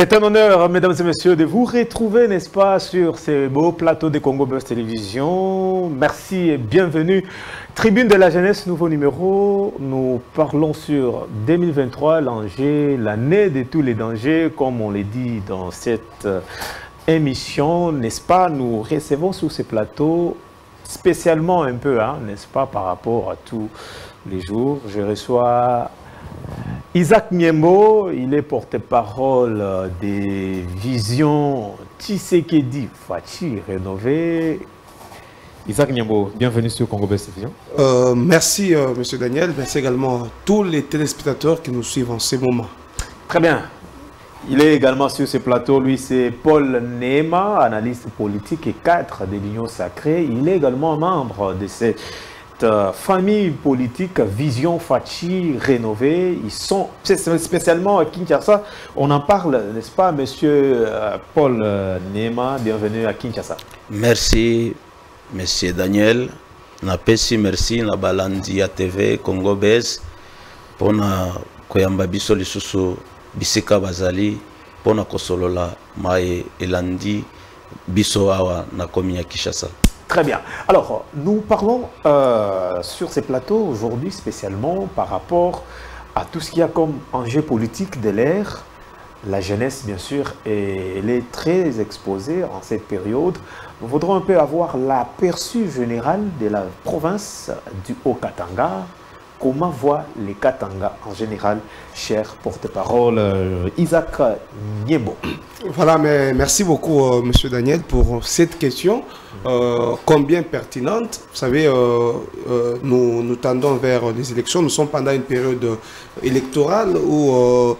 C'est un honneur, mesdames et messieurs, de vous retrouver, n'est-ce pas, sur ces beaux plateaux de Congo Buzz Télévision. Merci et bienvenue. Tribune de la jeunesse, nouveau numéro. Nous parlons sur 2023, l'année de tous les dangers, comme on l'a dit dans cette émission, n'est-ce pas? Nous recevons sur ces plateaux spécialement un peu, n'est-ce pas, par rapport à tous les jours. Je reçois Isaac Niembo, il est porte-parole des visions Tshisekedi Fachi rénovées. Isaac Niembo, bienvenue sur Congo Buzz Télévision. Merci Monsieur Daniel, merci également à tous les téléspectateurs qui nous suivent en ce moment. Très bien. Il est également sur ce plateau, lui c'est Paul Nema, analyste politique et cadre de l'Union Sacrée. Il est également membre de cette famille politique Vision Fachi rénovée. Ils sont spécialement à Kinshasa. On en parle, n'est-ce pas, monsieur Paul Nema? Bienvenue à Kinshasa. Merci, monsieur Daniel. Napesi merci na balandi ya TV Congo Buzz pona koyamba biso lisusu bisika bazali pona kosolola mai elandi biso awa na komi ya Kinshasa. Très bien. Alors, nous parlons sur ces plateaux aujourd'hui spécialement par rapport à tout ce qu'il y a comme enjeu politique de l'ère. La jeunesse, bien sûr, elle est très exposée en cette période. Nous voudrons un peu avoir l'aperçu général de la province du Haut-Katanga. Comment voient les Katanga en général, cher porte-parole Isaac Niembo? Voilà, mais merci beaucoup Monsieur Daniel pour cette question combien pertinente. Vous savez, nous tendons vers les élections, nous sommes pendant une période électorale où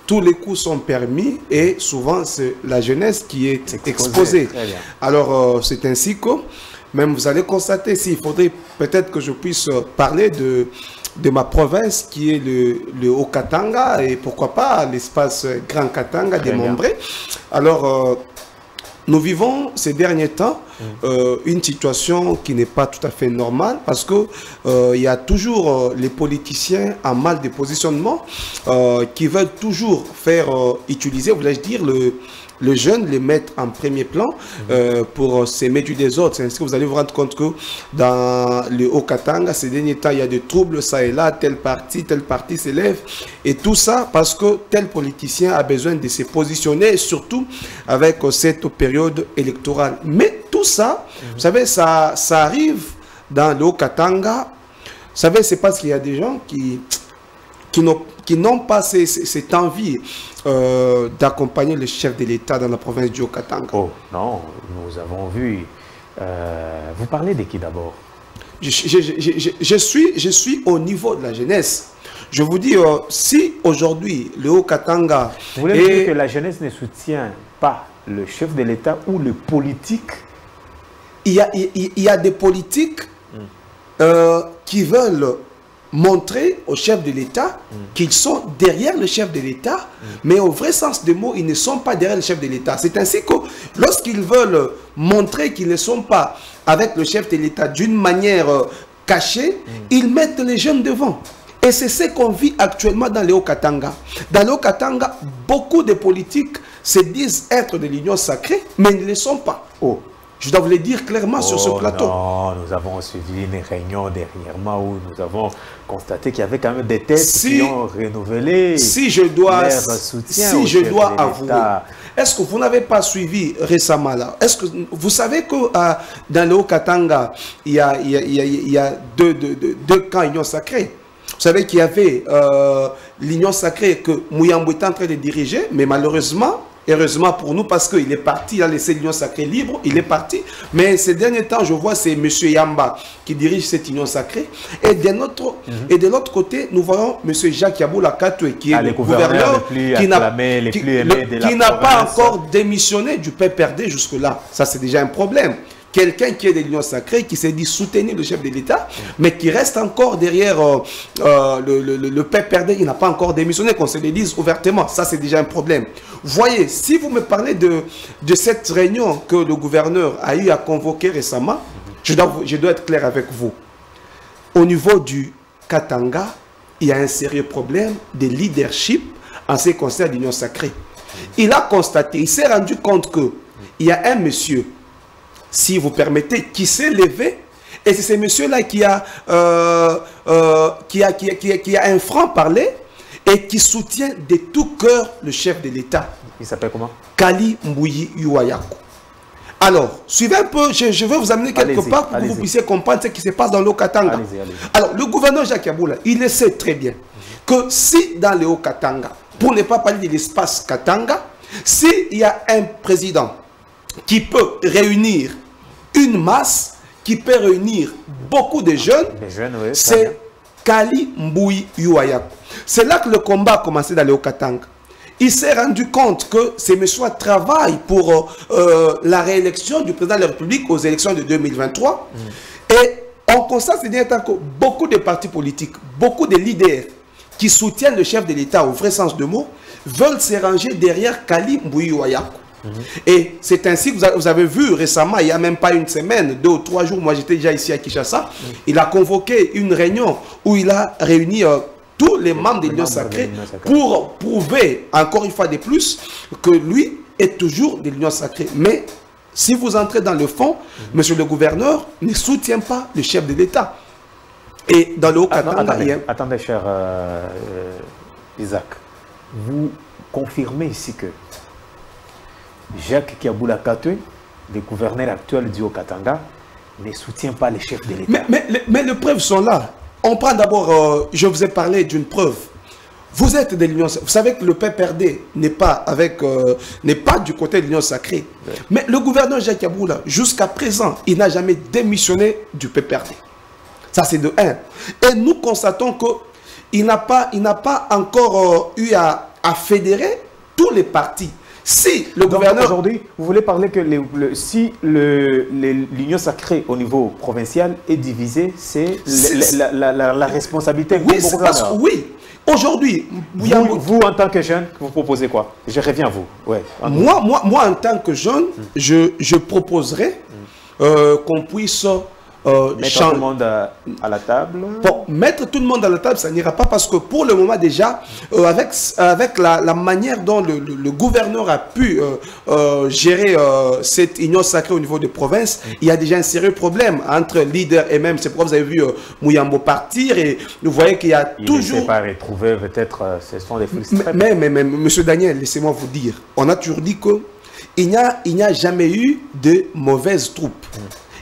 tous les coups sont permis et souvent c'est la jeunesse qui est exposée. Alors c'est ainsi que même vous allez constater, s'il faudrait peut-être que je puisse parler de ma province qui est le Haut-Katanga et pourquoi pas l'espace Grand Katanga démembré. Alors, nous vivons ces derniers temps une situation qui n'est pas tout à fait normale parce que il y a toujours les politiciens en mal de positionnement qui veulent toujours faire utiliser, voulais-je dire, le jeune, les mettre en premier plan pour s'aimer du des autres. C'est ainsi que vous allez vous rendre compte que dans le Haut-Katanga, ces derniers temps, il y a des troubles, ça et là, tel parti s'élève. Et tout ça parce que tel politicien a besoin de se positionner, surtout avec cette période électorale. Mais tout ça, vous savez, ça arrive dans le Haut-Katanga. Vous savez, c'est parce qu'il y a des gens qui n'ont pas cette envie d'accompagner le chef de l'État dans la province du Haut-Katanga. Oh non, nous avons vu. Vous parlez de qui d'abord? Je suis au niveau de la jeunesse. Je vous dis, si aujourd'hui le Haut-Katanga... Vous voulez dire que la jeunesse ne soutient pas le chef de l'État ou le politique? Il y a des politiques qui veulent montrer au chef de l'État qu'ils sont derrière le chef de l'État, mais au vrai sens des mots, ils ne sont pas derrière le chef de l'État. C'est ainsi que lorsqu'ils veulent montrer qu'ils ne sont pas avec le chef de l'État d'une manière cachée, ils mettent les jeunes devant. Et c'est ce qu'on vit actuellement dans le Haut-Katanga. Dans le Haut-Katanga, beaucoup de politiques se disent être de l'Union Sacrée, mais ils ne le sont pas. Oh. Je dois vous le dire clairement sur ce plateau. Non, nous avons suivi une réunion dernièrement où nous avons constaté qu'il y avait quand même des têtes qui ont renouvelé leur soutien. Si je dois avouer, est-ce que vous n'avez pas suivi récemment là? Est-ce que vous savez que dans le Haut-Katanga, il y a deux camps Union Sacrée? Vous savez qu'il y avait l'Union Sacrée que Mouyambou est en train de diriger, mais malheureusement, heureusement pour nous, parce qu'il est parti, il a laissé l'Union Sacrée libre, il est parti. Mais ces derniers temps, je vois, c'est M. Yamba qui dirige cette Union Sacrée. Et de l'autre côté, nous voyons M. Jacques Yaboula Katoué, qui est le gouverneur qui n'a pas encore démissionné du PPRD jusque-là. Ça, c'est déjà un problème. Quelqu'un qui est de l'Union Sacrée, qui s'est dit soutenir le chef de l'État, mais qui reste encore derrière le PPRD, il n'a pas encore démissionné, qu'on se le dise ouvertement. Ça, c'est déjà un problème. Voyez, si vous me parlez de cette réunion que le gouverneur a eu à convoquer récemment, je dois être clair avec vous. Au niveau du Katanga, il y a un sérieux problème de leadership en ce qui concerne l'Union Sacrée. il a constaté, il s'est rendu compte qu'il y a un monsieur, si vous permettez, qui s'est levé, et c'est ce monsieur-là qui a un franc-parler et qui soutient de tout cœur le chef de l'État. Il s'appelle comment? Kali Mbuyi Yuayako. Alors, suivez un peu, je vais vous amener quelque part pour que vous puissiez comprendre ce qui se passe dans le Haut-Katanga. Alors, le gouverneur Jacques Yaboula, il le sait très bien que si dans le Haut-Katanga, pour ne pas parler de l'espace Katanga, s'il y a un président qui peut réunir une masse, qui peut réunir beaucoup de jeunes, oui, c'est Kali Mbuyi Yuayako. C'est là que le combat a commencé dans le Haut-Katanga. Il s'est rendu compte que ces messieurs travaillent pour la réélection du président de la République aux élections de 2023. Et on constate ces derniers temps que beaucoup de partis politiques, beaucoup de leaders qui soutiennent le chef de l'État au vrai sens du mot, veulent se ranger derrière Kali Mbuyi Yuayako. Et c'est ainsi que vous avez vu récemment, il n'y a même pas une semaine, 2 ou 3 jours, moi j'étais déjà ici à Kinshasa, il a convoqué une réunion où il a réuni tous les membres de l'Union Sacrée pour prouver encore une fois de plus que lui est toujours de l'Union Sacrée. Mais si vous entrez dans le fond, monsieur le gouverneur ne soutient pas le chef de l'État. Et dans le Haut-Katanga, attendez, cher Isaac, vous confirmez ici que Jacques Kiaboula Katwe, le gouverneur actuel du Haut-Katanga, ne soutient pas les chefs de l'État. Mais les preuves sont là. On prend d'abord, je vous ai parlé d'une preuve. Vous êtes de l'Union Sacrée. Vous savez que le PPRD n'est pas du côté de l'Union Sacrée. Oui. Mais le gouverneur Jacques Yaboula, jusqu'à présent, il n'a jamais démissionné du PPRD. Ça, c'est de 1. Et nous constatons qu'il n'a pas encore eu à fédérer tous les partis. Si le gouverneur... Aujourd'hui, vous voulez parler que si l'Union Sacrée au niveau provincial est divisée, c'est la responsabilité du gouverneur. Oui, aujourd'hui... Vous, en tant que jeune, vous proposez quoi? Je reviens à vous. Ouais, moi, en tant que jeune, je proposerais qu'on puisse... mettre tout le monde à la table. Bon, mettre tout le monde à la table, ça n'ira pas parce que pour le moment déjà, avec la manière dont le gouverneur a pu gérer cette union sacrée au niveau des provinces, il y a déjà un sérieux problème entre leaders et même. C'est pourquoi vous avez vu Mouyambo partir et vous voyez qu'il y a toujours... Il ne s'est pas retrouvé, peut-être, ce sont des frustrés. Mais, monsieur Daniel, laissez-moi vous dire, on a toujours dit qu'il n'y a jamais eu de mauvaises troupes.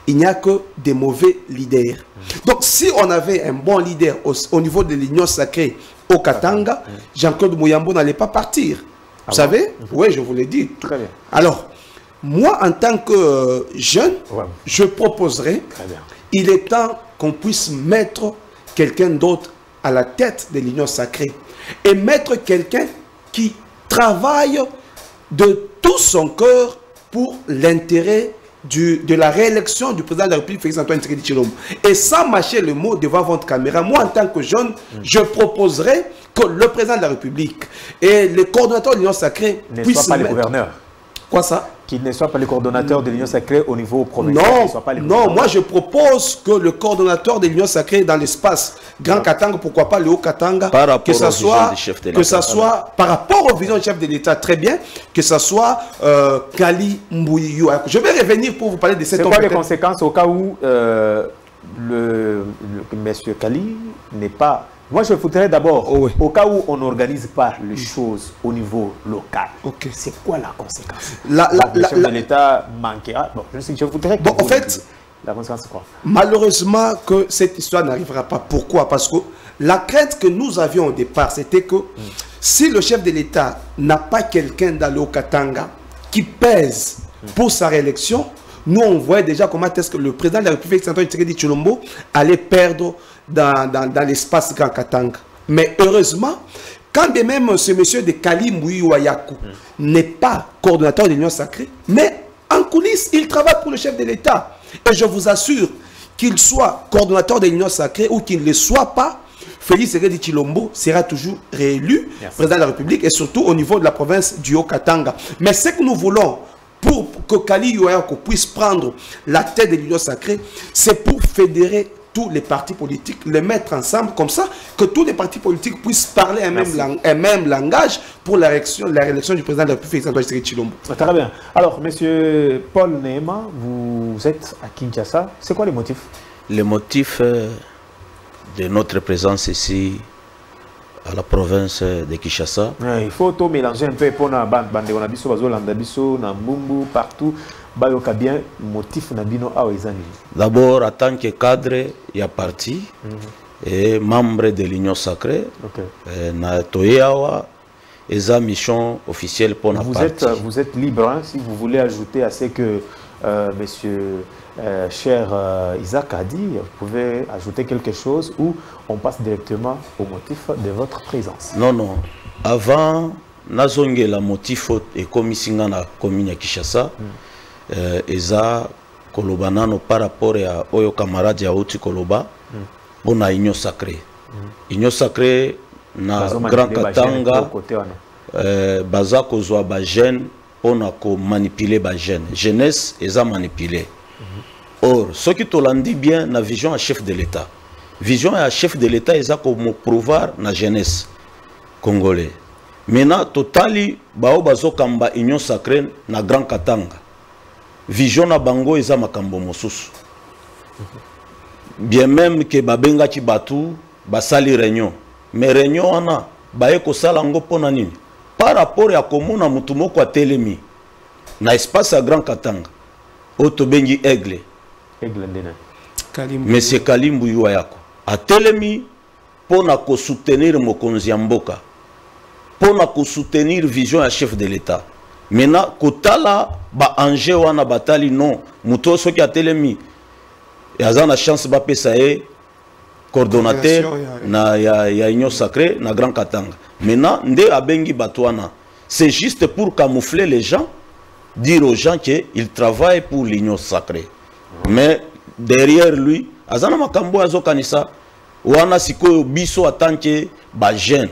Il n'y a que des mauvais leaders. Donc, si on avait un bon leader au niveau de l'Union Sacrée au Katanga, Jean-Claude Mouyambo n'allait pas partir. Vous savez? Oui, je vous l'ai dit. Très bien. Alors, moi, en tant que jeune, je proposerais, il est temps qu'on puisse mettre quelqu'un d'autre à la tête de l'Union Sacrée. Et mettre quelqu'un qui travaille de tout son cœur pour l'intérêt de la réélection du président de la République, Félix Antoine Tshisekedi Tshilombo. Et sans mâcher le mot devant votre caméra, moi en tant que jeune, je proposerais que le président de la République et les coordonnateurs de l'Union Sacrée ne soient pas les gouverneurs. Quoi ça? Qu'ils ne soient pas les coordonnateurs de l'Union Sacrée au niveau provincial. Non, moi je propose que le coordonnateur de l'Union Sacrée dans l'espace Grand Katanga, pourquoi pas le Haut Katanga, que ça soit par rapport aux visions du chef de l'État, très bien, que ça soit Kali Mbuyi Yuayako. Je vais revenir pour vous parler de cette... C'est quoi les conséquences au cas où monsieur Kali n'est pas... Moi, je voudrais d'abord, au cas où on n'organise pas les choses au niveau local, c'est quoi la conséquence? Le chef de l'État manquait. Je voudrais que en fait, la conséquence, c'est quoi? Malheureusement que cette histoire n'arrivera pas. Pourquoi? Parce que la crainte que nous avions au départ, c'était que si le chef de l'État n'a pas quelqu'un dans le Haut-Katanga qui pèse pour sa réélection, nous on voyait déjà comment est-ce que le président de la République, Antoine Tshisekedi Tshilombo, allait perdre dans l'espace Grand Katanga. Mais heureusement, quand bien même ce monsieur de Kali Mbuyi Yuayako n'est pas coordonnateur de l'Union Sacrée, mais en coulisses, il travaille pour le chef de l'État. Et je vous assure qu'il soit coordonnateur de l'Union Sacrée ou qu'il ne le soit pas, Félix Tshisekedi Tshilombo sera toujours réélu président de la République et surtout au niveau de la province du Haut-Katanga. Mais ce que nous voulons pour que Kali Yuayako puisse prendre la tête de l'Union Sacrée, c'est pour fédérer tous les partis politiques, les mettre ensemble comme ça, que tous les partis politiques puissent parler un même langage pour la réélection du président de la République, Antoine Tshisekedi Tshilombo. Très bien. Alors, monsieur Paul Nehema, vous êtes à Kinshasa. C'est quoi les motifs? Les motifs de notre présence ici à la province de Kinshasa. Il faut tout mélanger un peu pour partout. Bien motif d'abord, en tant que cadre, il y a parti et membre de l'Union sacrée. Na toyeawa eza mission officielle pour la partie. Vous êtes libre, hein, si vous voulez ajouter à ce que monsieur cher Isaac a dit, vous pouvez ajouter quelque chose ou on passe directement au motif de votre présence. Non, non. Avant, nazonge la motif et commissinga na commune Kinshasa. Eza kolobanano par rapport à oyo camarade ya outi koloba pour la union sacrée. Union sacrée na Grand Katanga baza kozwa ba jeune pour na ko manipuler ba jeune. Jeunesse eza manipuler. Or ce qui tolandi bien na vision à chef de l'État. Vision à chef de l'État eza comme prouvoir na jeunesse congolais. Maintenant totali bao bazo kamba union sacrée na Grand Katanga. Vision na bango eza makambo mosusu. Bien même que babenga ki batu basali réunion. Mais réunion wana baye ko sala ngo pona nini? Par rapport ya komona mutu moko atelemi na espace à Grand Katanga. Oto bengi Aigle. Aigle ndena. Monsieur Kalimbu yuwa yako. Atelemi pona ko soutenir mokonzi ya mboka. Pona ko soutenir vision ya chef de l'État. Maintenant, kotala ba anje wana batali non, muto soki atelemi. Yaza na chance ba pesa e coordonnateur na ya union sacrée na Grand Katanga. Maintenant, nde abengi batwana. C'est juste pour camoufler les gens, dire aux gens qu'ils travaillent pour l'union sacrée. Mais derrière lui, azana makambo azo kanisa wana sikoyo biso atanke ba jeune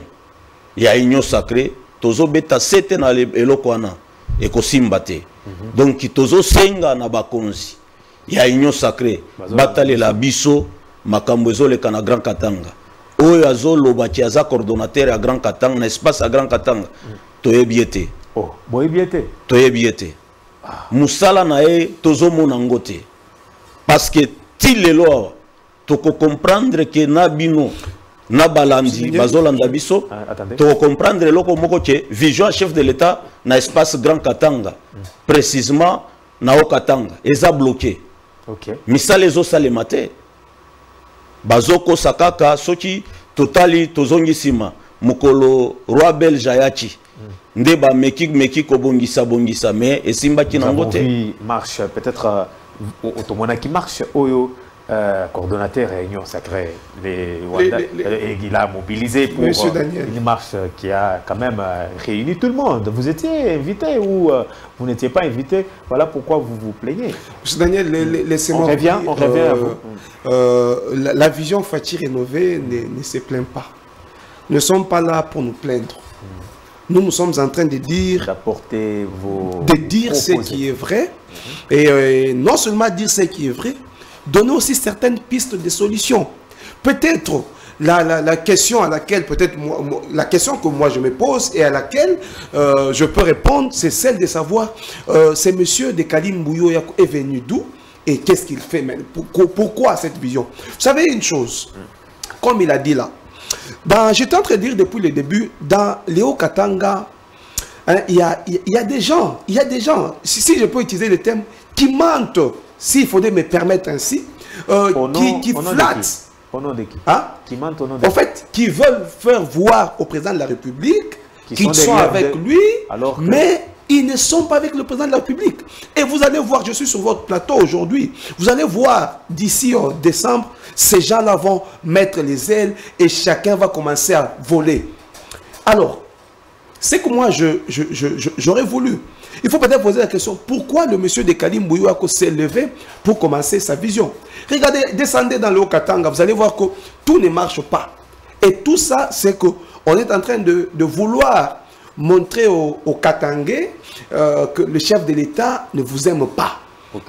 ya union sacrée tozo beta sete na eloko wana. Et Kosimbate. Donc, Tozo Senga na bakonzi. Il y a union sacrée. Batale la biso, Makambozo le kana Grand Katanga. Oyazo lobaki aza coordonnateur à Grand Katanga, espace à Grand Katanga. Toye biete. Oh, boye biete. Toye biete. Musala nae Tozo monangote. Parce que til le loa, toko comprendre que nabino. Nabalandi, Bazolanda Biso, tu comprendre loko moko que vision chef de l'État na espace Grand Katanga, précisément na Katanga, eza bloqué. Misa les os salemate. Bazoko sakaka soki totali tozongisima mukolo roi belge ayachi. Ndeba meki kobongisa bongisa mais esimba ki nangote. Marche peut-être automona qui marche oyo. Coordonnateur réunion sacrée, il a mobilisé pour une marche qui a quand même réuni tout le monde. Vous étiez invité ou vous n'étiez pas invité? Voilà pourquoi vous vous plaignez. Monsieur Daniel, laissez-moi. On revient à vous. La vision Fati rénovée ne se plaint pas. Nous ne sommes pas là pour nous plaindre. Nous sommes en train de dire, d'apporter vos de dire ce qui est vrai et non seulement dire ce qui est vrai, donner aussi certaines pistes de solutions. Peut-être la question à laquelle la question que moi je me pose et à laquelle je peux répondre, c'est celle de savoir c'est monsieur de Kalimbu est venu d'où et qu'est-ce qu'il fait même, pourquoi cette vision. Vous savez une chose, comme il a dit là, j'étais en train de dire depuis le début, dans Léo Katanga, hein, il y a des gens, si je peux utiliser le terme, qui mentent. S'il faudrait me permettre ainsi, qui flattent. Au nom de qui? Hein? Qui mentent au nom de en fait, qui veulent faire voir au président de la République qu'ils sont avec lui, mais ils ne sont pas avec le président de la République. Et vous allez voir, je suis sur votre plateau aujourd'hui, vous allez voir d'ici en décembre, ces gens-là vont mettre les ailes et chacun va commencer à voler. Alors, c'est que moi, j'aurais voulu. Il faut peut-être poser la question, pourquoi le monsieur de Kalimbu s'est levé pour commencer sa vision? Regardez, descendez dans le Haut-Katanga, vous allez voir que tout ne marche pas. Et tout ça, c'est qu'on est en train de vouloir montrer aux Katangais que le chef de l'État ne vous aime pas.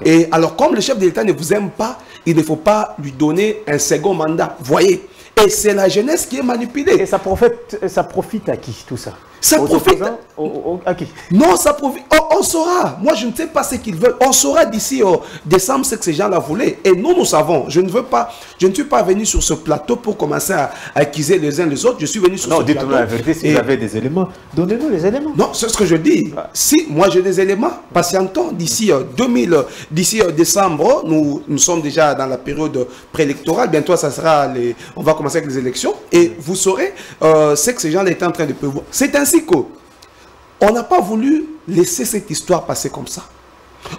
Et alors, comme le chef de l'État ne vous aime pas, il ne faut pas lui donner un second mandat. Voyez. Et c'est la jeunesse qui est manipulée. Et ça profite à qui tout ça? Ça profite à qui? Non, ça profite. On saura. Moi, je ne sais pas ce qu'ils veulent. On saura d'ici décembre ce que ces gens-là voulaient. Et nous savons. Je ne suis pas venu sur ce plateau pour commencer à accuser les uns les autres. Je suis venu sur ce plateau. Non, dites-nous la vérité. Si vous avez des éléments, donnez-nous les éléments. Non, c'est ce que je dis. Si moi j'ai des éléments, patientons. D'ici décembre, nous sommes déjà dans la période préélectorale. Bientôt, on va commencer avec les élections. Et vous saurez ce que ces gens-là étaient en train de prévoir. C'est ainsi qu'on n'a pas voulu laisser cette histoire passer comme ça.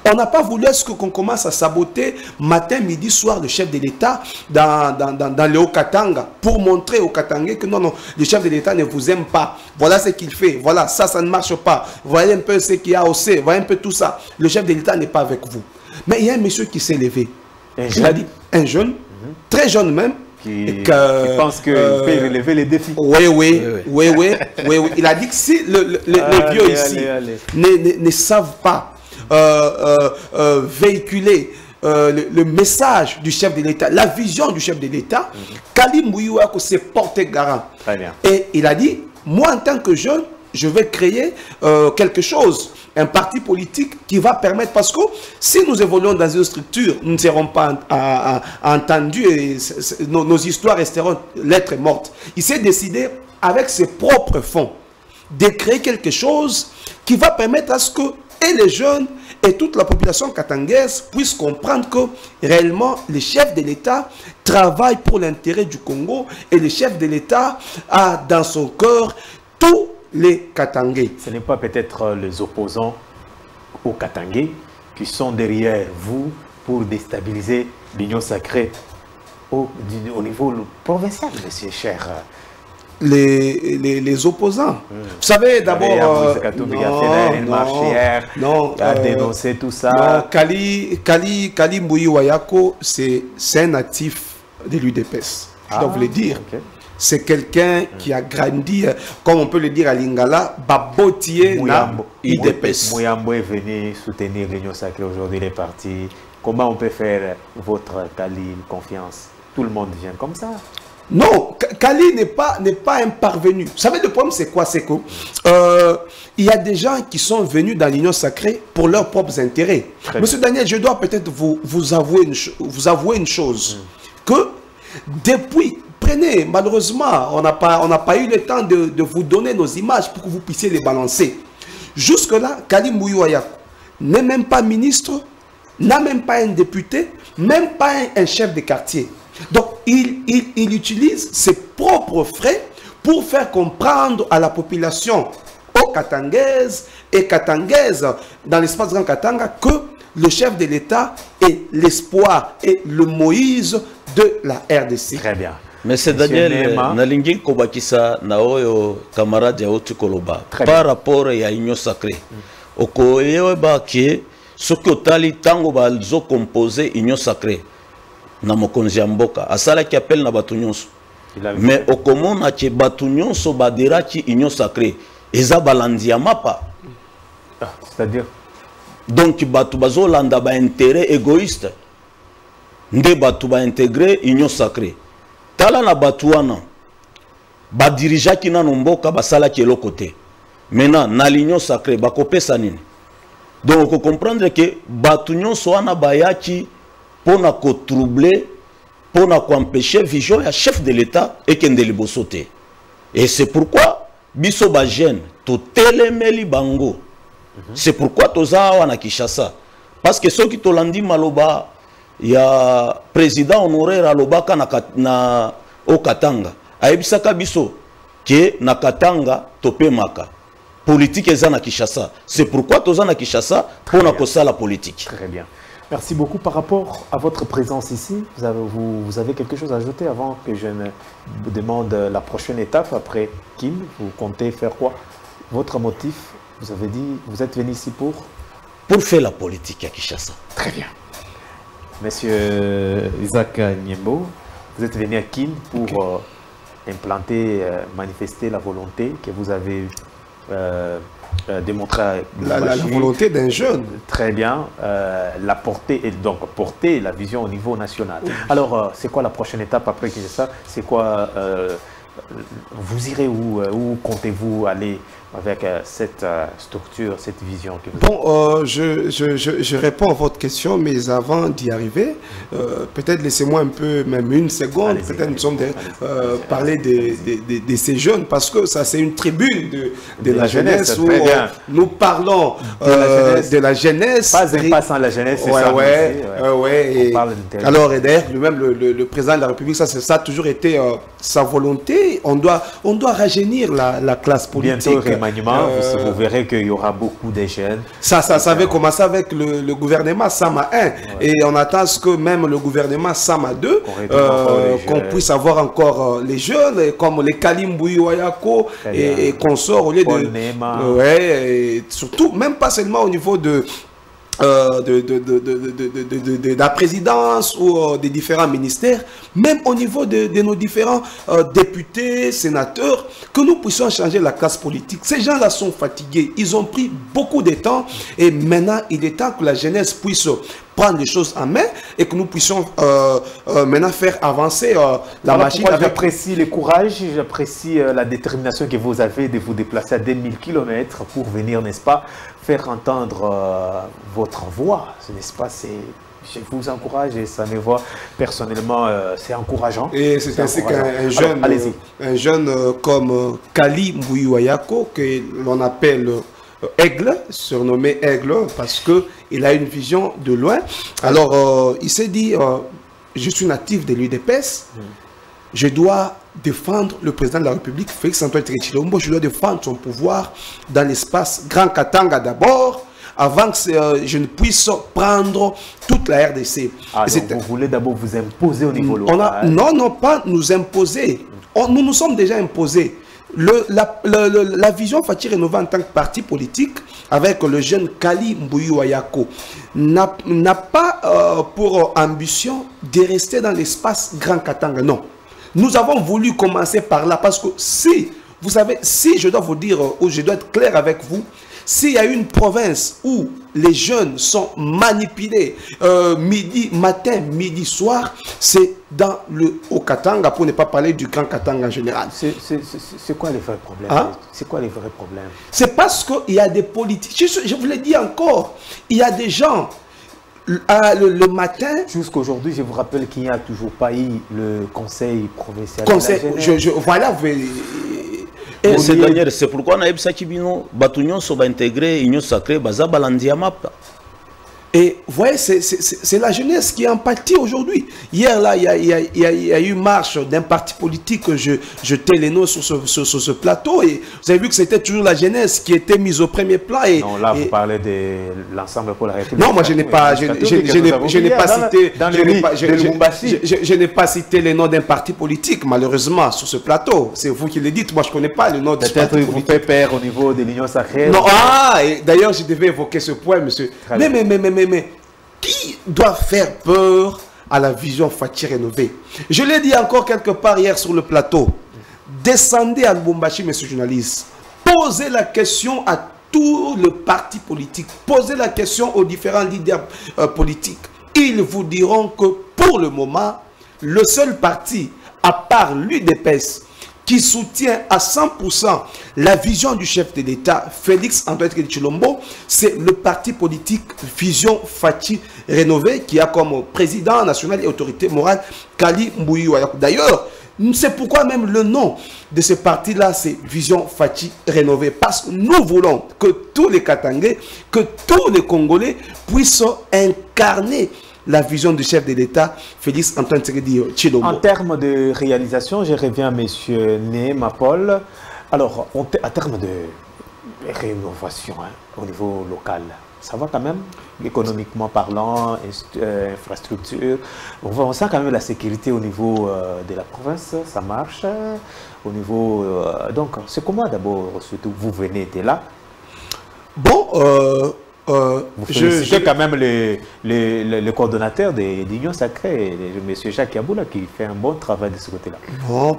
On n'a pas voulu qu'on commence à saboter matin, midi, soir le chef de l'État dans le Haut-Katanga pour montrer aux Katangais que non, le chef de l'État ne vous aime pas. Voilà ce qu'il fait. Voilà, ça ne marche pas. Voyez un peu ce qu'il y a au C. Voyez un peu tout ça. Le chef de l'État n'est pas avec vous. Mais il y a un monsieur qui s'est levé. Il a dit, un jeune, très jeune même, qui pense qu'il peut relever les défis. Oui. Il a dit que si les vieux ici ne savent pas véhiculer le message du chef de l'État, la vision du chef de l'État, Kali Mouiouako s'est porté garant. Très bien. Et il a dit, moi en tant que jeune, je vais créer quelque chose, un parti politique qui va permettre, parce que si nous évoluons dans une structure, nous ne serons pas entendus et nos histoires resteront lettres mortes. Il s'est décidé, avec ses propres fonds, de créer quelque chose qui va permettre à ce que et les jeunes et toute la population katangaise puissent comprendre que réellement les chefs de l'État travaillent pour l'intérêt du Congo et le chef de l'État a dans son cœur tous les Katangais. Ce n'est pas peut-être les opposants aux Katangais qui sont derrière vous pour déstabiliser l'Union sacrée au niveau provincial, monsieur cher. Les opposants. Vous savez, d'abord... non, a dénoncé tout ça. Kali Mouiouayako, c'est un natif de l'UDPS. Je dois vous le dire. Okay. C'est quelqu'un qui a grandi, comme on peut le dire à Lingala, Babotier na UDPS. Mouyambo est venu soutenir l'Union sacrée aujourd'hui, les partis. Comment on peut faire votre Kali confiance? Tout le monde vient comme ça. Non, Kali n'est pas un parvenu. Vous savez, le problème, c'est quoi? C'est que il y a des gens qui sont venus dans l'Union sacrée pour leurs propres intérêts. Monsieur Daniel, je dois peut-être vous avouer une chose. Que depuis, prenez, malheureusement, on n'a pas eu le temps de vous donner nos images pour que vous puissiez les balancer. Jusque-là, Kali Mouiouayako n'est même pas ministre, n'a même pas un député, même pas un chef de quartier. Donc, il utilise ses propres frais pour faire comprendre à la population, aux Katangaises et Katangaises, dans l'espace Grand Katanga, que le chef de l'État est l'espoir et le Moïse de la RDC. Très bien. Mais c'est Daniel, Nalingi Kobakisa, Naoyo, camarade Yaotu Koloba, par rapport à l'Union sacrée. Okoyewe Baki, ce que Tali Tango Balzo composé Union sacrée. Na mokonzi mboka asala qui appelle na batunyonso mais au commun na ke batunyonso badera ki union sacrée eza balandi ya mapa, c'est-à-dire donc batu bazo landa ba intérêt égoïste nde batu ba intégrer union sacrée tala na batu wana ba dirija ki na mboka basala ki côté maintenant na l'union sacrée ba kopesa nini, donc on comprendre que batunyonso wana bayaki pour nous troubler, pour nous empêcher vision à chef de l'État et qu'il ne le sauter. Et c'est pourquoi biso ba jeune to telemeli bango. C'est pourquoi toza wana Kinshasa. Parce que ceux qui to landi maloba ya président honoraire alobaka na au Katanga. Aibisaka biso ke na Katanga topemaka. Politique eza na Kinshasa. C'est pourquoi toza na Kinshasa pour na kosa la politique. Très bien. Merci beaucoup. Par rapport à votre présence ici, vous avez quelque chose à ajouter avant que je ne vous demande la prochaine étape après Kim? Vous comptez faire quoi? Votre motif, vous avez dit, vous êtes venu ici pour faire la politique à Kinshasa. Très bien. Monsieur Isaac Niembo, vous êtes venu à Kim pour implanter, manifester la volonté que vous avez démontrer la volonté d'un jeune. Très bien, la porter et donc porter la vision au niveau national. Alors, c'est quoi la prochaine étape après ça? C'est quoi vous irez où comptez-vous aller avec cette structure, cette vision que vous avez? Bon, je réponds à votre question, mais avant d'y arriver, peut-être laissez-moi un peu, même une seconde, peut-être nous sommes parler de ces jeunes, parce que ça c'est une tribune de la jeunesse où nous parlons de la jeunesse. Pas un pas sans la jeunesse, c'est ça. Ouais. Alors, et d'ailleurs, même le président de la République, ça a toujours été sa volonté. On doit rajeunir la classe politique. Bientôt, vous verrez qu'il y aura beaucoup de jeunes. Ça avait commencé avec le gouvernement Sama 1 et on attend ce que même le gouvernement Sama 2 qu'on puisse avoir encore les jeunes comme les Kalimboui Wayako et consorts au lieu de surtout même pas seulement au niveau de la présidence ou des différents ministères, même au niveau de nos différents députés, sénateurs, que nous puissions changer la classe politique. Ces gens-là sont fatigués, ils ont pris beaucoup de temps et maintenant il est temps que la jeunesse puisse prendre les choses en main et que nous puissions maintenant faire avancer la machine. J'apprécie le courage, j'apprécie la détermination que vous avez de vous déplacer à 2000 km pour venir, n'est-ce pas, faire entendre votre voix, n'est-ce pas? Je vous encourage et ça me voit personnellement, c'est encourageant. Et c'est ainsi qu'un jeune comme Kali Mbouiwayako, que l'on appelle Aigle, surnommé Aigle, parce qu'il a une vision de loin. Alors, il s'est dit, je suis natif de l'UDPS, je dois défendre le président de la République, Félix Antoine Tshisekedi. Je dois défendre son pouvoir dans l'espace Grand Katanga d'abord, avant que je ne puisse prendre toute la RDC. Ah, donc vous voulez d'abord vous imposer au niveau local? Non, pas nous imposer. Nous nous sommes déjà imposés. La vision Fati Rénové en tant que parti politique, avec le jeune Kali Mbouiwayako, n'a pas pour ambition de rester dans l'espace Grand Katanga. Non. Nous avons voulu commencer par là parce que si, vous savez, si je dois vous dire, ou je dois être clair avec vous, s'il y a une province où les jeunes sont manipulés matin, midi, soir, c'est dans le Haut-Katanga, pour ne pas parler du Grand Katanga en général. C'est quoi les vrais problèmes? C'est quoi les vrais problèmes? C'est parce qu'il y a des politiques. Je vous l'ai dit encore, il y a des gens... le matin... Jusqu'aujourd'hui, je vous rappelle qu'il n'y a toujours pas eu le conseil provincial. Voilà, c'est Daniel, c'est pourquoi on a eu ça qui bino, Batunion soit intégré, Union sacrée, Baza Balandiama. Et vous voyez, c'est la jeunesse qui est en pâtit aujourd'hui. Hier, là, il y a eu marche d'un parti politique que je tais les noms sur ce plateau. Et vous avez vu que c'était toujours la jeunesse qui était mise au premier plan. Non, là, vous parlez de l'ensemble pour la République. Non, moi, je n'ai pas cité les noms d'un parti politique, malheureusement, sur ce plateau. C'est vous qui le dites. Moi, je ne connais pas le nom de ce parti politique. Peut-être vous faites peur au niveau de l'Union sacrée. Non, d'ailleurs, je devais évoquer ce point, monsieur. Mais qui doit faire peur à la vision Fati Rénové? Je l'ai dit encore quelque part hier sur le plateau. Descendez à Lubumbashi, messieurs les journalistes. Posez la question à tous les partis politiques. Posez la question aux différents leaders politiques. Ils vous diront que pour le moment, le seul parti, à part l'UDPS, qui soutient à 100% la vision du chef de l'État, Félix Antoine Tshilombo, c'est le parti politique Vision Fati Rénové, qui a comme président national et autorité morale Kali Mbouiwayako. D'ailleurs, c'est pourquoi même le nom de ce parti-là, c'est Vision Fati Rénové. Parce que nous voulons que tous les Katangais, que tous les Congolais puissent incarner la vision du chef de l'État, Félix Antoine Tshisekedi Tshilombo. En termes de réalisation, je reviens à M. Néma Paul. Alors, en termes de rénovation au niveau local, ça va quand même, économiquement parlant, infrastructure. On sent quand même la sécurité au niveau de la province, ça marche. Au niveau, donc, c'est comment d'abord, surtout, vous venez de là? Bon, je quand même le coordonnateur de l'Union sacrée, M. Jacques Yaboula, qui fait un bon travail de ce côté-là. Non,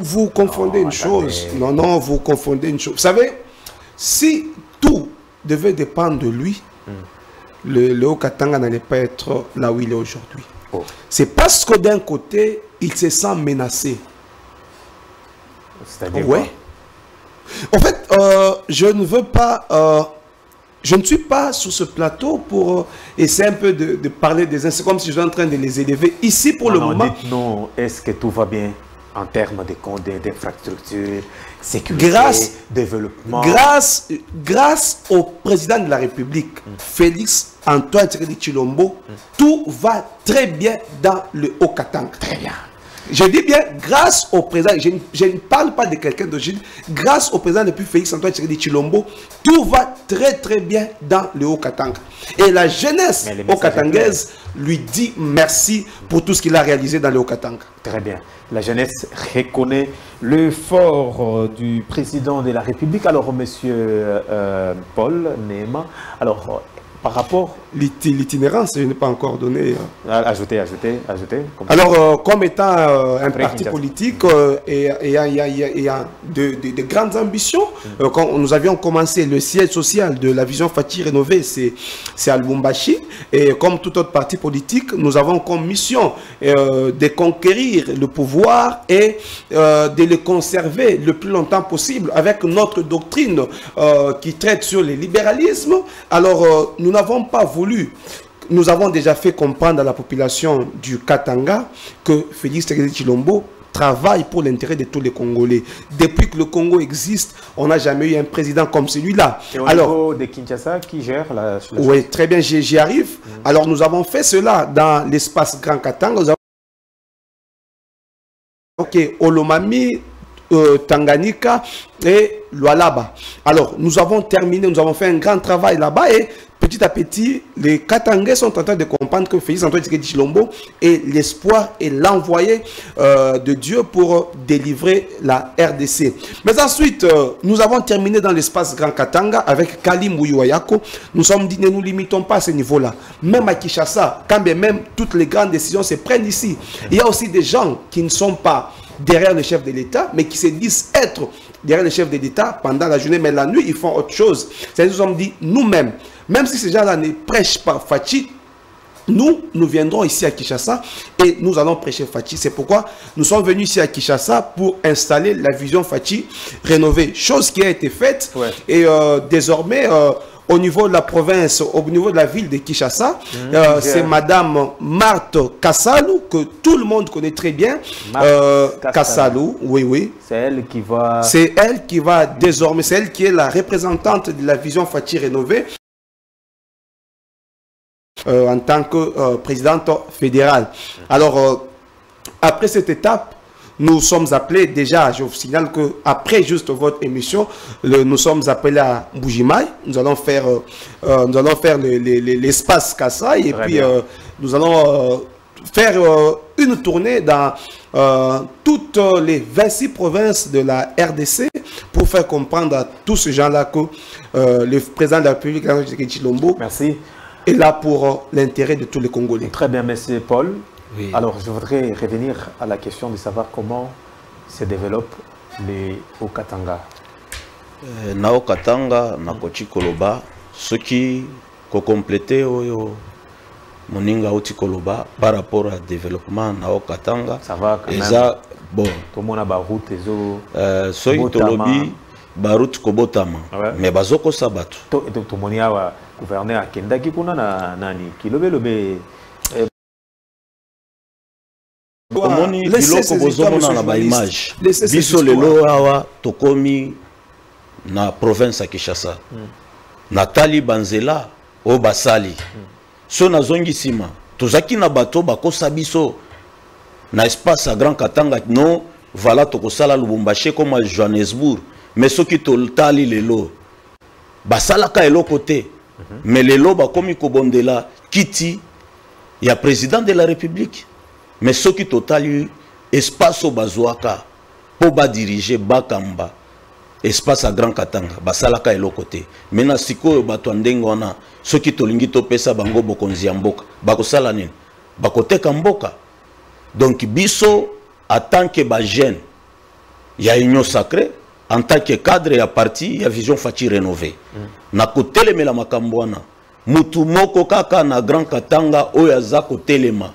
vous confondez une chose. Non, vous confondez une chose. Vous savez, si tout devait dépendre de lui, le Haut-Katanga n'allait pas être là où il est aujourd'hui. Oh. C'est parce que d'un côté, il se sent menacé. C'est-à-dire Ouais. En fait, je ne veux pas... je ne suis pas sur ce plateau pour essayer un peu de parler des uns. C'est comme si je suis en train de les élever. Ici, pour le moment... Dites-nous, est-ce que tout va bien en termes de comptes, d'infrastructures, sécurité, développement? Grâce au président de la République, Félix Antoine Tshisekedi Tshilombo, tout va très bien dans le Haut-Katanga. Très bien. Je dis bien grâce au président, je ne parle pas de quelqu'un d'autre, je dis grâce au président depuis Félix Antoine Tshisekedi Tshilombo, tout va très très bien dans le Haut-Katanga. Et la jeunesse haut-katangaise lui dit merci pour tout ce qu'il a réalisé dans le Haut-Katanga. Très bien. La jeunesse reconnaît l'effort du président de la République. Alors, monsieur Paul Néma, alors, par rapport... L'itinérance, je n'ai pas encore donné. Ajoutez. Alors, comme étant un parti politique ayant de grandes ambitions, quand nous avions commencé le siège social de la vision Fachi rénovée, c'est à Lubumbashi. Et comme tout autre parti politique, nous avons comme mission de conquérir le pouvoir et de le conserver le plus longtemps possible avec notre doctrine qui traite sur le libéralisme. Alors, nous n'avons pas voulu. Nous avons déjà fait comprendre à la population du Katanga que Félix Tshisekedi Tshilombo travaille pour l'intérêt de tous les Congolais. Depuis que le Congo existe, on n'a jamais eu un président comme celui-là. Et au niveau de Kinshasa, qui gère la oui, très bien, j'y arrive. Alors, nous avons fait cela dans l'espace Grand Katanga. Nous avons... Ok, Olomami, Tanganyika et Lualaba. Alors, nous avons terminé, nous avons fait un grand travail là-bas et petit à petit, les Katangais sont en train de comprendre que Félix Antoine Tshisekedi Tshilombo est l'espoir et l'envoyé de Dieu pour délivrer la RDC. Mais ensuite, nous avons terminé dans l'espace Grand Katanga avec Kalim Muyuayako. Nous sommes dit, ne nous limitons pas à ce niveau-là. Même à Kinshasa, quand bien même toutes les grandes décisions se prennent ici, il y a aussi des gens qui ne sont pas derrière le chef de l'État, mais qui se disent être derrière le chef de l'État pendant la journée, mais la nuit, ils font autre chose. C'est-à-dire, nous sommes dit, nous-mêmes, même si ces gens-là ne prêchent pas Fachi, nous viendrons ici à Kinshasa et nous allons prêcher Fachi. C'est pourquoi nous sommes venus ici à Kinshasa pour installer la vision Fachi rénovée. Chose qui a été faite. Ouais. Et désormais, au niveau de la province, au niveau de la ville de Kinshasa, c'est Madame Marthe Kassalou, que tout le monde connaît très bien. Kassalou, oui. C'est elle qui va... C'est elle qui va désormais, c'est elle qui est la représentante de la vision Fachi rénovée. En tant que présidente fédérale. Alors, après cette étape, nous sommes appelés déjà, je vous signale que après juste votre émission, nous sommes appelés à Mbujimaï. Nous allons faire l'espace Kassai et puis nous allons faire une tournée dans toutes les 26 provinces de la RDC pour faire comprendre à tous ces gens-là que le président de la République, Tshilombo, merci, est là pour l'intérêt de tous les Congolais. Très bien, monsieur Paul. Oui. Alors, je voudrais revenir à la question de savoir comment se développe les Haut-Katanga. Na Haut-Katanga, na Kochi Koloba, ce qui complété Moninga Oti Koloba par rapport au développement na Haut-Katanga. Ça va quand même. Bon. Tout le monde a baroute et zo. Soy Tolobi, baroute Kobotama. Mais bazoko sabatu. Tout le monde a gouverné à Kendaki kuna na nani. Kilobe. Omoni biloko bozomona na ba image biso lelo awa tokomi na province ya Kinshasa natali banzela o basali so nazongi sima tozaki na bato bakosa biso na espace à Grand Katanga no voilà tokosala Lubumbashi comme Johannesburg mais soki toltali lelo basalaka eloko te mais lelo bakomi kobondela kiti ya président de la République. Mais ce qui total espace au bazouaka pour diriger Bakamba espace à Grand Katanga basalaka elo côté mena siko bato ndengona ce qui tolingi to pesa bango bokonzi ya mboka bakosala nini bakoteka mboka donc biso en tant que ba jeune ya union sacrée en tant que cadre ya parti ya vision Fati rénové na kotelemela makambwana mutu moko kaka na Grand Katanga oyo aza kotelema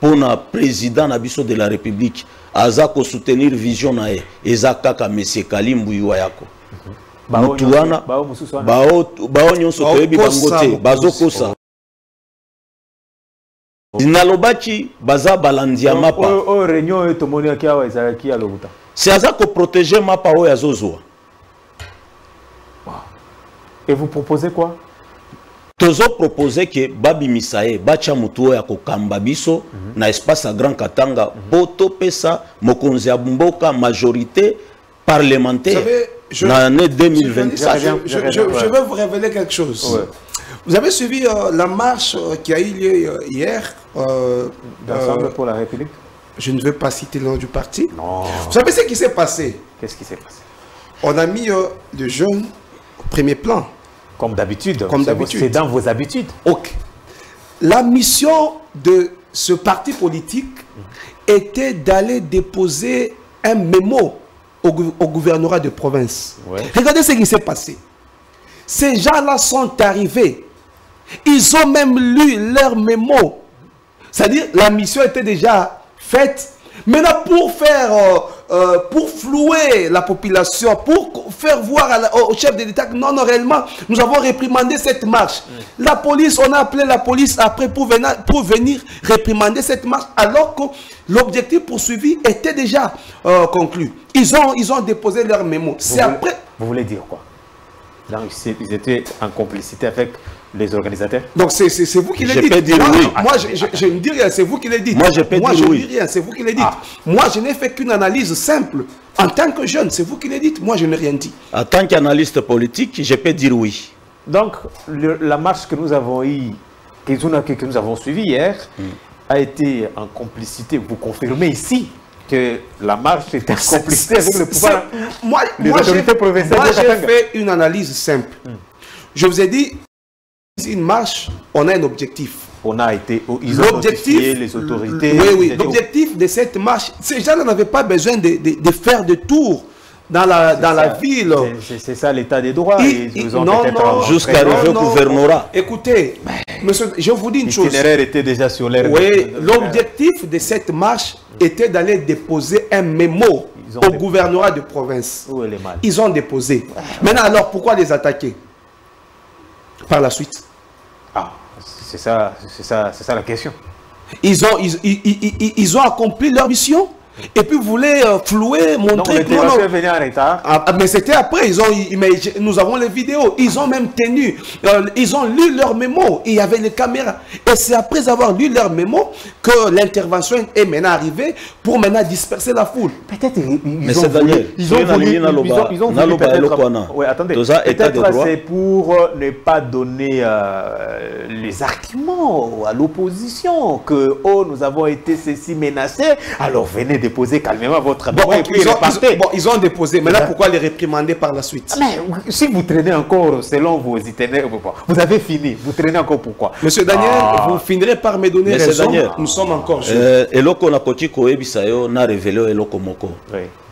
pona président na biso de la République aza ko soutenir vision na ye eza kaka monsieur Kalimbu Yuayako mutu wana bao nyonso toyebi bango te bazokosa Dinalobachi baza balandia mapa réunion tomoni akiawa ezalaki alobuta c'est aza ko protéger mapa oyo azozwa. Et vous proposez quoi? Tozo proposer que Babi Misae bacha mutu ya kokamba biso na espace à Grand Katanga boto pesa mokonzi ya mboka majorité parlementaire dans l'année 2024. Je vais vous révéler quelque chose. Ouais. Vous avez suivi la marche qui a eu lieu hier d'Ensemble pour la République? Je ne veux pas citer le nom du parti. Non. Vous savez ce qui s'est passé? Qu'est-ce qui s'est passé? On a mis le jeune au premier plan. Comme d'habitude. Comme d'habitude. C'est dans vos habitudes. Ok. La mission de ce parti politique était d'aller déposer un mémo au gouvernorat de province. Ouais. Regardez ce qui s'est passé. Ces gens-là sont arrivés. Ils ont même lu leur mémo. C'est-à-dire, la mission était déjà faite. Maintenant, pour flouer la population, pour faire voir au chef de l'État que non, réellement, nous avons réprimandé cette marche. La police, on a appelé la police après pour venir réprimander cette marche, alors que l'objectif poursuivi était déjà conclu. Ils ont déposé leur mémo. Vous voulez dire quoi? Donc, ils étaient en complicité avec les organisateurs. Donc c'est vous qui le dites. Moi je ne dis rien, c'est vous qui le dites. Moi je ne dis rien, c'est vous qui le dites. Moi je n'ai fait qu'une analyse simple. En tant que jeune, c'est vous qui le dites. Moi je n'ai rien dit. En tant qu'analyste politique, je peux dire oui. Donc la marche que nous avons eue, que nous avons suivie hier, a été en complicité. Vous confirmez ici que la marche était en complicité avec le pouvoir. Moi j'ai fait une analyse simple. Je vous ai dit, une marche, on a un objectif. On a été, ils ont notifié les autorités. Oui. L'objectif de cette marche, ces gens n'avaient pas besoin de faire de tour dans la ville. C'est ça l'état des droits. Jusqu'à arriver au gouvernorat. Écoutez, monsieur, je vous dis une chose. L'itinéraire était déjà sur l'air. Oui, l'objectif de cette marche était d'aller déposer un mémo au gouvernorat de province. Ils ont déposé. Maintenant, alors, pourquoi les attaquer par la suite? C'est ça la question. Ils ont accompli leur mission. Et puis vous voulez flouer, montrer que non, venir en retard. Mais c'était après, nous avons les vidéos, ils ont même tenu, ils ont lu leur mémo, il y avait les caméras. Et c'est après avoir lu leur mémo que l'intervention est maintenant arrivée pour maintenant disperser la foule. Peut-être ils ont voulu peut-être c'est pour ne pas donner les arguments à l'opposition que nous avons été ceci menacés, alors venez déposer calmement votre mémo et puis repartez. Ils ont déposé, mais là pourquoi les réprimander par la suite? Mais si vous traînez encore selon vos itinéraires, vous avez fini, vous traînez encore pourquoi? Monsieur Daniel, vous finirez par me donner raison. Daniel, nous sommes encore jeunes. Eloko na kotiko ebisayo na révélé eloko moko.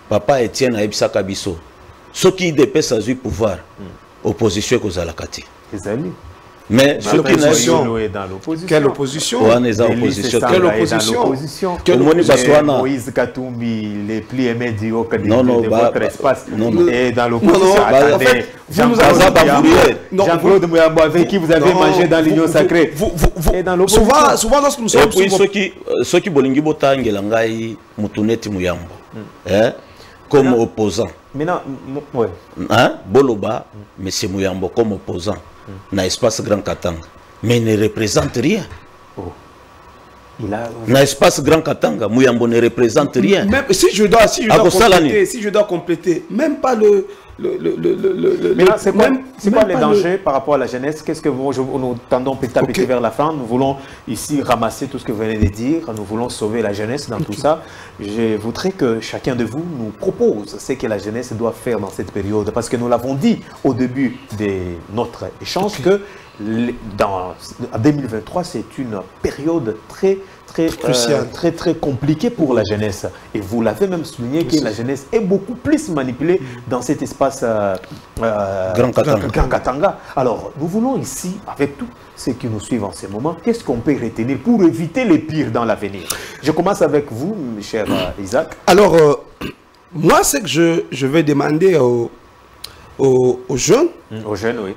Papa Etienne a ebisa kabiso. Ce qui dépêche à pouvoir, opposition kozalakati. Les amis. Mais ce qui quelle opposition? Quelle opposition? Moïse Katumbi, les plis aimés du haut de votre espace. Et dans l'opposition, Jean-Claude Mouyambo, avec qui vous avez mangé dans l'Union sacrée. Souvent lorsque nous sommes... Et puis ceux qui bolingi botangela ngai Mutuneti Mouyambo, comme opposant. Maintenant, ouais. Boloba, monsieur Mouyambo comme opposant. N'a espace Grand Katanga, mais il ne représente rien. N'a espace Grand Katanga, Mouyambo ne représente rien. Même si je dois compléter, même pas c'est quoi les dangers par rapport à la jeunesse? Qu'est-ce que nous tendons petit à petit vers la fin? Nous voulons ici ramasser tout ce que vous venez de dire. Nous voulons sauver la jeunesse dans tout ça. Je voudrais que chacun de vous nous propose ce que la jeunesse doit faire dans cette période. Parce que nous l'avons dit au début de notre échange que en 2023, c'est une période très très compliqué pour la jeunesse. Et vous l'avez même souligné que la jeunesse est beaucoup plus manipulée dans cet espace Grand Katanga. Alors, nous voulons ici, avec tous ceux qui nous suivent en ce moment, qu'est-ce qu'on peut retenir pour éviter les pires dans l'avenir? Je commence avec vous, cher Isaac. Alors, moi, c'est que je vais demander aux jeunes, oui.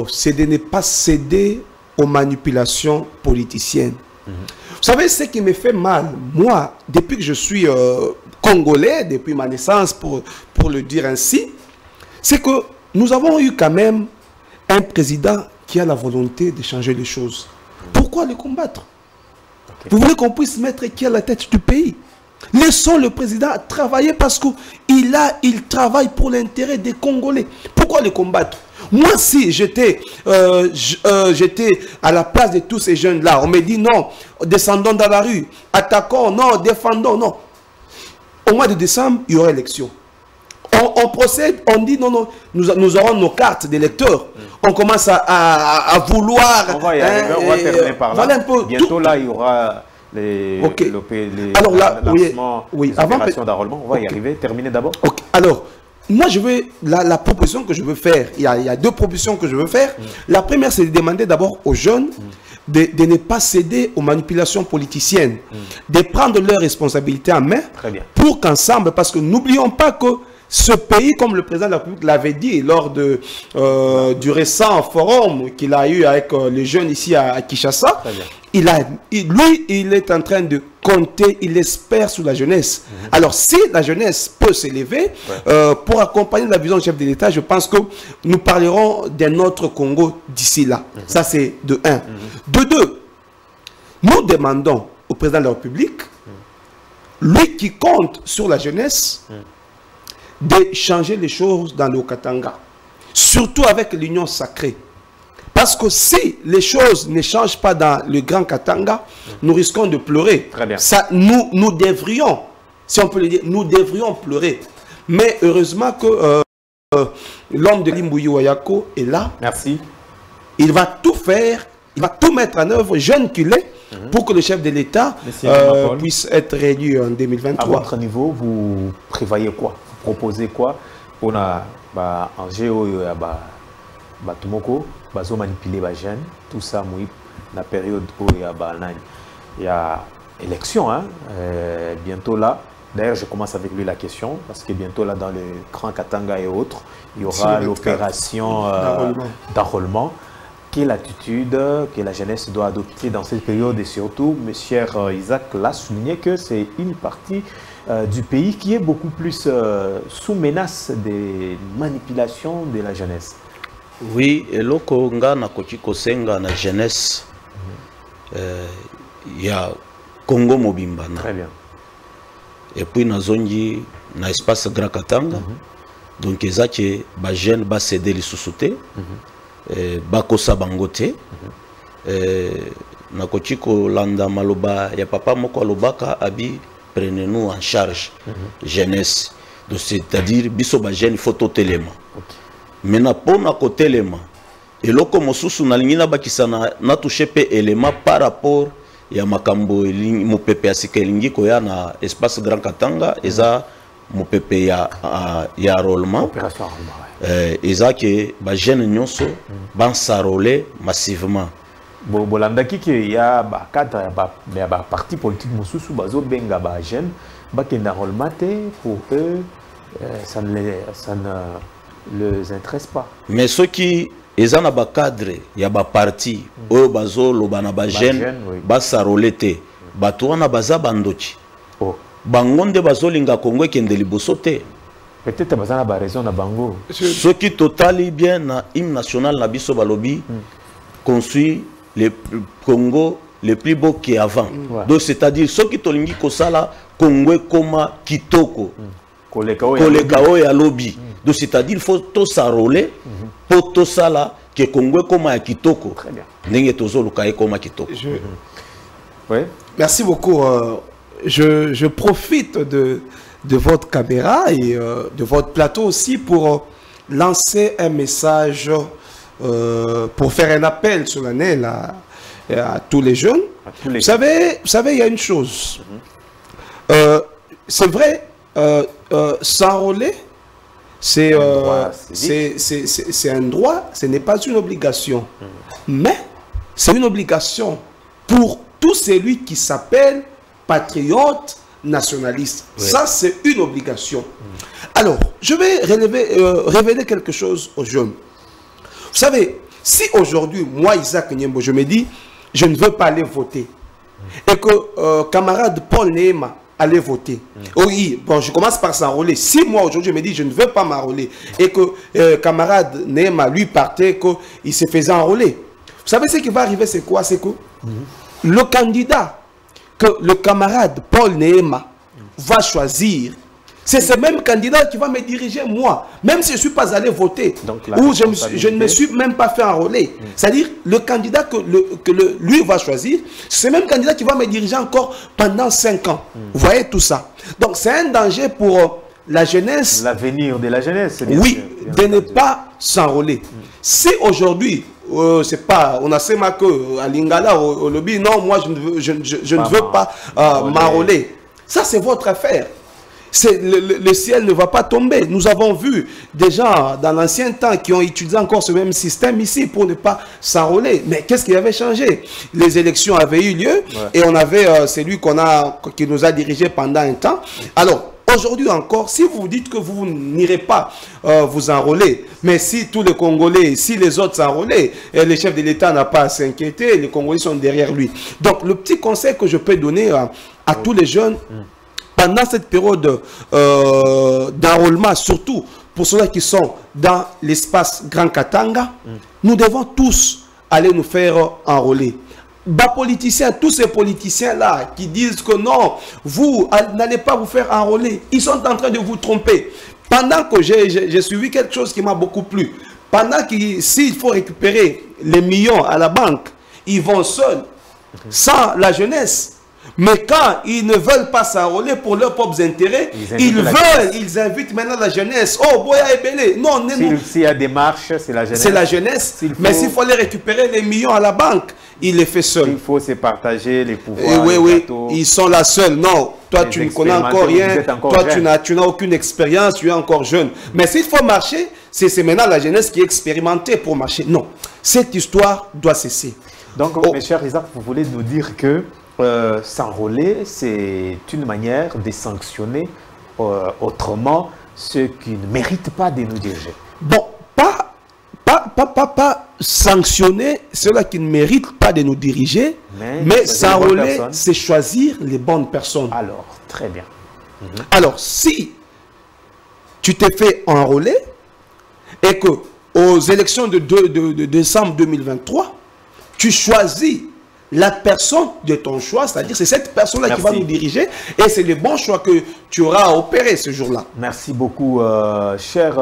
C'est de ne pas céder aux manipulations politiciennes. Vous savez, ce qui me fait mal, moi, depuis que je suis congolais, depuis ma naissance, pour le dire ainsi, c'est que nous avons eu quand même un président qui a la volonté de changer les choses. Pourquoi le combattre? Vous voulez qu'on puisse mettre qui à la tête du pays? Laissons le président travailler parce qu'il travaille pour l'intérêt des Congolais. Pourquoi le combattre? Moi, si j'étais à la place de tous ces jeunes-là, on me dit non, descendons dans la rue, attaquons, non, défendons, non. Au mois de décembre, il y aura élection. On procède, on dit non, non, nous aurons nos cartes d'électeurs. On commence à vouloir... On va y arriver, on va terminer par là. Voilà un peu, bientôt là, il y aura les alors là, les opérations d'enrôlement. On va y arriver. Terminez d'abord. Alors, moi, je veux la proposition que je veux faire. Il y a deux propositions que je veux faire. La première, c'est de demander d'abord aux jeunes de ne pas céder aux manipulations politiciennes, de prendre leurs responsabilités en main pour qu'ensemble, parce que n'oublions pas que ce pays, comme le président de la République l'avait dit lors du récent forum qu'il a eu avec les jeunes ici à Kinshasa, il est en train de compter, il espère sur la jeunesse. Alors, si la jeunesse peut s'élever pour accompagner la vision du chef de l'État, je pense que nous parlerons d'un autre Congo d'ici là. Ça, c'est de un. De deux, nous demandons au président de la République, lui qui compte sur la jeunesse, de changer les choses dans le Katanga, surtout avec l'union sacrée. Parce que si les choses ne changent pas dans le Grand Katanga, nous risquons de pleurer. Très bien. Ça, nous devrions, si on peut le dire, nous devrions pleurer. Mais heureusement que l'homme de Limbuyi Wayako est là. Merci. Il va tout faire, il va tout mettre en œuvre, jeune qu'il est, pour que le chef de l'État puisse être réélu en 2023. À votre niveau, vous prévoyez quoi? Vous proposez quoi? On a en géo, Batumoko, bazo manipuler les jeunes, tout ça, la période où il y a élection, hein, bientôt là. D'ailleurs, je commence avec lui la question, parce que bientôt là, dans le Grand Katanga et autres, il y aura l'opération d'enrôlement. Quelle attitude que la jeunesse doit adopter dans cette période? Et surtout, M. Isaac l'a souligné que c'est une partie du pays qui est beaucoup plus sous menace des manipulations de la jeunesse. Oui, et loko nga na kotiko senga na jeunesse, y a Congo Mobimba. Très bien. Et puis na zongi na espace Grand Katanga, donc ezaki ba jeune ba céder les sous-soutés, ba kosa bangote, na kotiko landa maloba ya papa moko alobaka abi prenez-nous en charge jeunesse, donc c'est-à-dire biso ba jeune photo téléma. Maintenant, pour na côté élément, et loko mosusu na lingina bakisana na touché pe élément par rapport ya makambo mo pepe asika lingi ko ya na espace Grand Katanga eza mo pepe ya enrôlement opération enrôlement eza que ba jeune nyonso ban s'enrôler massivement bolandaki ke ya ba cadre ya ba parti politique mosusu bazo benga ba jeune ba kenda enrôlement pour eux ça ne les intéresse pas. Mais ceux qui sont dans le cadre, il y a des partis, eux, bazo, lobana ba jeune, ba sarolete, batuana baza bandochi. Bangonde bazo linga Congo kende liboso te. Peut-être bazana ba raison na bango. Ceux qui totalement bien na hymne national na biso balobi construit le Congo le plus beau qu'avant. Donc c'est-à-dire ceux qui tolingi kosala Congo koma kitoko. Kolekao et lobby. Donc c'est-à-dire il faut tout s'enrôler pour tout ça là que Congo koma kitoko. Très bien. Nenge tozo lukae koma kitoko. Oui. Merci beaucoup. Je profite de votre caméra et de votre plateau aussi pour lancer un message, pour faire un appel solennel à tous les jeunes. Vous savez, il y a une chose. C'est vrai, s'enrôler, c'est un droit, ce n'est pas une obligation. Mais c'est une obligation pour tout celui qui s'appelle patriote nationaliste. Oui. Ça, c'est une obligation. Alors, je vais révéler quelque chose aux jeunes. Vous savez, si aujourd'hui, moi, Isaac Nyembo, je me dis, je ne veux pas aller voter, et que camarade Paul Néma allait voter, oui, bon, je commence par s'enrôler. Si moi, aujourd'hui, je me dis, je ne veux pas m'enrôler, et que camarade Néma, lui, partait, qu'il se faisait enrôler. Vous savez ce qui va arriver, c'est quoi? C'est que le candidat que le camarade Paul Néma va choisir, c'est ce même candidat qui va me diriger moi, même si je ne suis pas allé voter, ou je ne me suis même pas fait enrôler. C'est-à-dire, le candidat que lui va choisir, c'est ce même candidat qui va me diriger encore pendant 5 ans. Vous voyez tout ça. Donc, c'est un danger pour la jeunesse. L'avenir de la jeunesse. Oui, de ne pas s'enrôler. Si aujourd'hui, c'est pas, on a ces que à Lingala, au lobby, non, moi je ne veux pas m'enrôler. Ça, c'est votre affaire. Le ciel ne va pas tomber. Nous avons vu des gens dans l'ancien temps qui ont utilisé encore ce même système ici pour ne pas s'enrôler. Mais qu'est-ce qui avait changé? Les élections avaient eu lieu et on avait celui qui nous a dirigé pendant un temps. Alors, aujourd'hui encore, si vous dites que vous n'irez pas vous enrôler, mais si tous les Congolais, si les autres s'enrôlaient, le chef de l'État n'a pas à s'inquiéter, les Congolais sont derrière lui. Donc, le petit conseil que je peux donner à tous les jeunes, pendant cette période d'enrôlement, surtout pour ceux qui sont dans l'espace Grand Katanga, nous devons tous aller nous faire enrôler. Bas politiciens, tous ces politiciens-là qui disent que non, vous n'allez pas vous faire enrôler, ils sont en train de vous tromper. Pendant que j'ai suivi quelque chose qui m'a beaucoup plu, pendant que s'il faut récupérer les millions à la banque, ils vont seuls, sans la jeunesse. Mais quand ils ne veulent pas s'enrôler pour leurs propres intérêts, ils invitent maintenant la jeunesse. Oh, Boya et Belé. Non, s'il y a des marches, c'est la jeunesse. C'est la jeunesse. Mais s'il faut aller récupérer les millions à la banque, il les fait seul. Il faut se partager les pouvoirs. Oui, ils sont là seuls. Non, toi, tu ne connais encore rien. Toi, tu n'as aucune expérience. Tu es encore jeune. Mais s'il faut marcher, c'est maintenant la jeunesse qui est expérimentée pour marcher. Non, cette histoire doit cesser. Donc, mes chers Isaac, vous voulez nous dire que s'enrôler, c'est une manière de sanctionner autrement ceux qui ne méritent pas de nous diriger. Bon, pas sanctionner ceux-là qui ne méritent pas de nous diriger, mais s'enrôler, c'est choisir les bonnes personnes. Alors, très bien. Alors, si tu t'es fait enrôler et que aux élections de décembre 2023, tu choisis la personne de ton choix, c'est-à-dire c'est cette personne-là qui va nous diriger et c'est le bon choix que tu auras à opérer ce jour-là. Merci beaucoup, cher.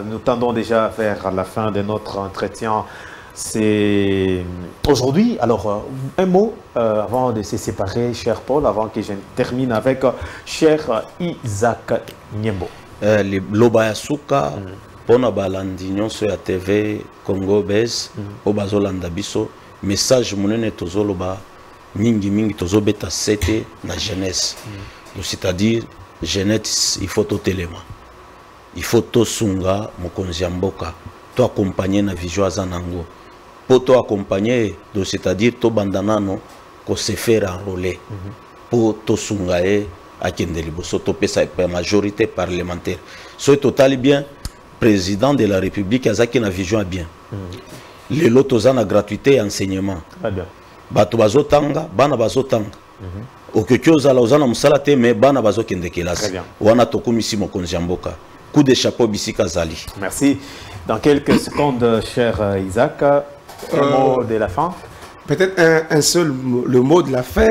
Nous tendons déjà vers la fin de notre entretien. C'est aujourd'hui, alors un mot avant de se séparer, cher Paul, avant que je termine avec cher Isaac Nyembo. Lobayasuka, pona balandi nyonso ya TV Congo Bez, obazolanda biso. Message monene tozoloba mingi tozobeta sete na jeunesse. C'est-à-dire jeunesse il faut totelema. Il faut tosunga mokonzi ya mboka. To accompagner na vision azanango. Pour to accompagner, c'est-à-dire to bandanano ko se faire enrôler. Pour tosunga akende liboso to pesa majorité parlementaire. So total bien président de la République azaki na vision bien. Les lotos en gratuité et enseignement. Bato bazotanga, bana bazotanga. Okekyoza la ozana musalate mais bana bazokende kelasi. Wana tokumisi mokonzi ya mboka. Coup de chapeau bisika zali. Merci. Dans quelques secondes, cher Isaac, un mot de la fin. Peut-être un seul le mot de la fin.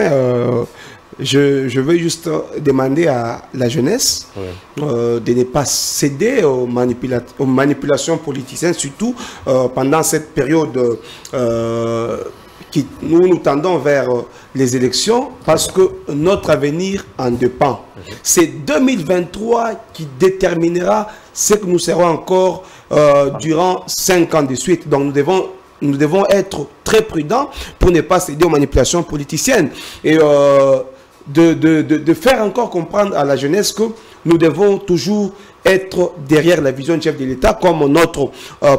Je veux juste demander à la jeunesse de ne pas céder aux manipulations politiciennes, surtout pendant cette période nous tendons vers les élections, parce que notre avenir en dépend. C'est 2023 qui déterminera ce que nous serons encore durant 5 ans de suite. Donc nous devons nous devons être très prudents pour ne pas céder aux manipulations politiciennes et de faire encore comprendre à la jeunesse que nous devons toujours être derrière la vision du chef de l'État, comme notre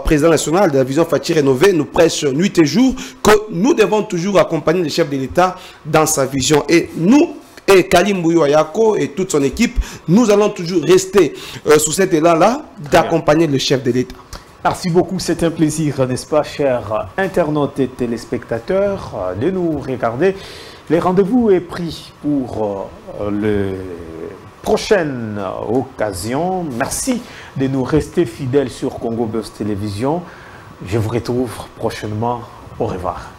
président national de la vision Fathi rénovée nous prêche nuit et jour, que nous devons toujours accompagner le chef de l'État dans sa vision. Et nous, et Kalim Bouyo-Ayako et toute son équipe, nous allons toujours rester sous cet élan-là d'accompagner le chef de l'État. Merci beaucoup, c'est un plaisir, n'est-ce pas, chers internautes et téléspectateurs, de nous regarder. Les rendez-vous est pris pour le prochaine occasion. Merci de nous rester fidèles sur Congo Buzz Télévision. Je vous retrouve prochainement. Au revoir.